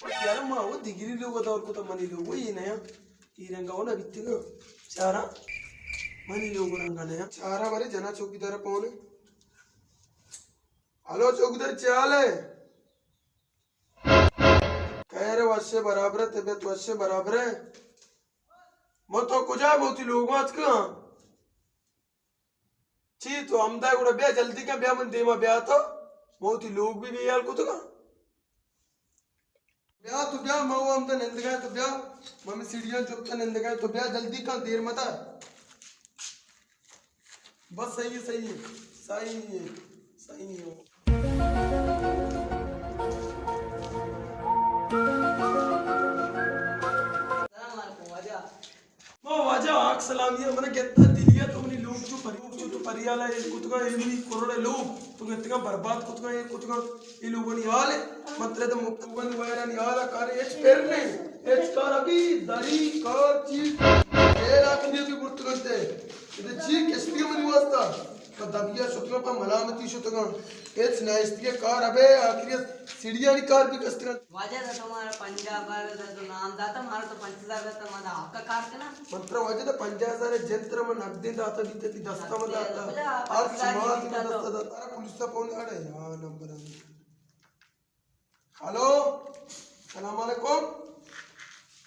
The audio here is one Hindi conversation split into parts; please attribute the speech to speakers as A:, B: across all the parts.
A: यार माँ वो डिग्री लोग और को तो मनी लोग वो ये नया ये रंगा वो ना बित्ती को चारा मनी लोग रंगा नया चारा बारे जना चौकीदार पौने हेलो चौकीदार चाल है कह रहे वैसे बराबर है तबीयत वैसे बराबर है मैं तो कुछ है बहुत ही लोग आज का ची तो हमदा गुड़ा ब्याह जल्दी का ब्याह मन देमा ब्याह तो बहुत ही लोग भी यार को तो का ब्याह तो ब्याह मैं हम तो नंद गए तो ब्याह मम्मी सीढ़ियां चुप तो नंद गए तो ब्याह जल्दी का देर मत बस सही है सही है सही है सही है वो वाजा आग सलामिया मैंने कितना दिलिया तुमने लोग जो परियाला ये कुतगा ये भी कोरोना लोग तुम इतना बर्बाद कुतगा ये लोगों ने यार मतलब तो मुक्तबन वायरा ने यार कर एच पेर ने एच कर अभी दरी कर चीज ये राखने की गुर्त करते ये चीज किसकी मनी वास्ता तो दबिया शुतगा पर मलामती शुतगा एच नाइस्ती कार अबे आखिर सीढ़ियां की कार भी कस्तर
B: वाजा था तुम्हारा पंजाब वाला तो नाम दाता हमारा तो 5000 का तुम्हारा आपका कार का ना
A: मंत्र वाजे तो 50,000 जंत्र में नगदी दाता बीते की दस्ता में दाता और समाज में दस्ता दाता पुलिस का फोन आ रहा है हां नंबर हेलो सलाम अलैकुम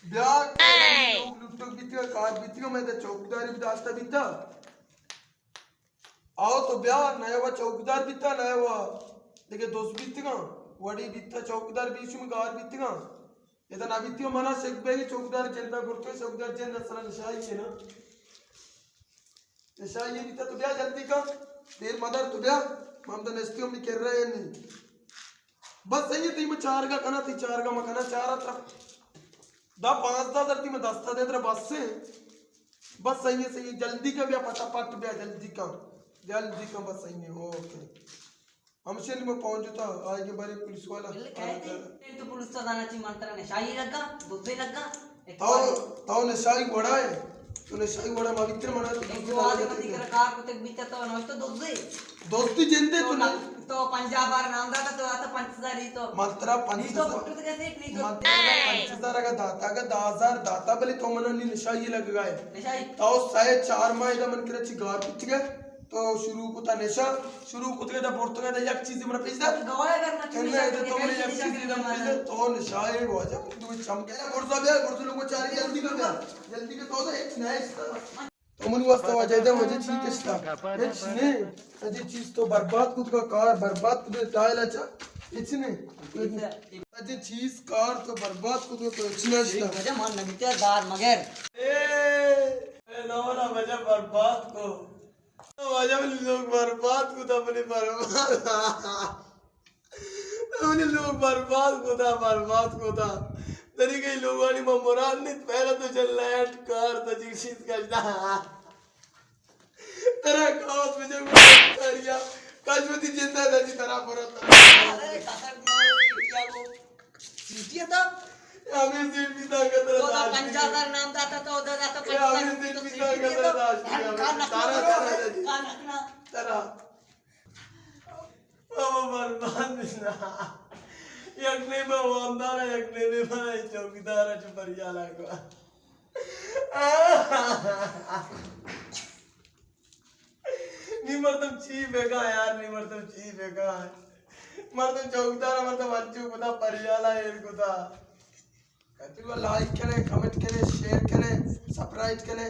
A: ब्याह लोग लुट्टो बीते कार बीते मैं तो चौकीदारी भी दास्ता बीता आओ तो ब्याह नया हुआ चौकीदार बीता नया हुआ लेकिन दोस्त बीतेगा वड़ी बीता चौकीदार बीच में गार बीतेगा ये तो ना बीती मना शेख बेगी चौकीदार जनता गुरके चौकीदार जन असला निशाई है ना निशाई ये बीता तो ब्याह जल्दी का देर मदर तो ब्याह हम तो नस्ती हम कर रहे हैं नहीं बस सही है तीन में चार का कना थी चार का मकाना चार था दा 5-10 धरती में 10 दे तेरा बस से बस सही है जल्दी का ब्याह फटाफट ब्याह जल्दी का बस सही है ओके हमसे नहीं मैं पहुंचता आज के बारे पुलिस वाला
B: तो पुलिस तो दाना ची मंत्र ने शाही लगा दूसरे लगा
A: ताऊ ने शाही बड़ा है तूने शाही बड़ा पवित्र मना तो
B: दूसरे वाले को दिख रहा को तक बीता तो नॉइस तो दूसरे
A: दोस्ती जिंदे तो ना
B: तो पंजाब वाला नाम दाता तो आता 5000 ही तो
A: मंत्रा 5000
B: तो पुट्टू तो कैसे नहीं तो
A: 5000 का दाता का 10000 दाता भले तो मन नहीं निशाई लग गए
B: निशाई
A: ताऊ साए 4 माह इधर मन करे ची गार पिट गए तो शुरू को था नशा शुरू को तो पोर्तुगल एक चीज में पेश था
B: गवाया करना
A: करना है तो मैंने एक चीज में पेश तो नशाए हो जा तू चमके ना गुरजा बे गुरजा लोगों चार जल्दी का तो एक नाइस तो मन वास्ता वजह दे मुझे ठीक है ये चीज अजी चीज तो बर्बाद खुद का कार बर्बाद खुद टाइल अच्छा इतने अजी चीज कार तो बर्बाद खुद तो इतना
B: वजह मान लगते दार मगर
A: ए नवरा वजह बर्बाद को वजह लोग बर्बाद खुदा अपने बर्बाद खुदा तरीके लोगों ने मुराद नहीं पहला तो चल लैट कार तो जिक्सित करता तेरा कावत में जब करिया काजवती जिंदा था जी तेरा परत
B: अरे काका क्या वो सीटिया था
A: हमें सिर्फ पिता का तरह
B: 5000 नाम दाता तो उधर दाता 5000
A: हमें सिर्फ पिता का तरह तारा तेरा ओ बर्बाद बिना एक ने मैं वो अंधारा एक ने मैं चौकीदार चुपरियाला को निमर्तम ची बेगा यार निमर्तम ची बेगा मर्तम चौकीदार मर्तम अच्छू कुदा परियाला ये कुदा कतिवा लाइक करें कमेंट करें शेयर करें सब्सक्राइब करें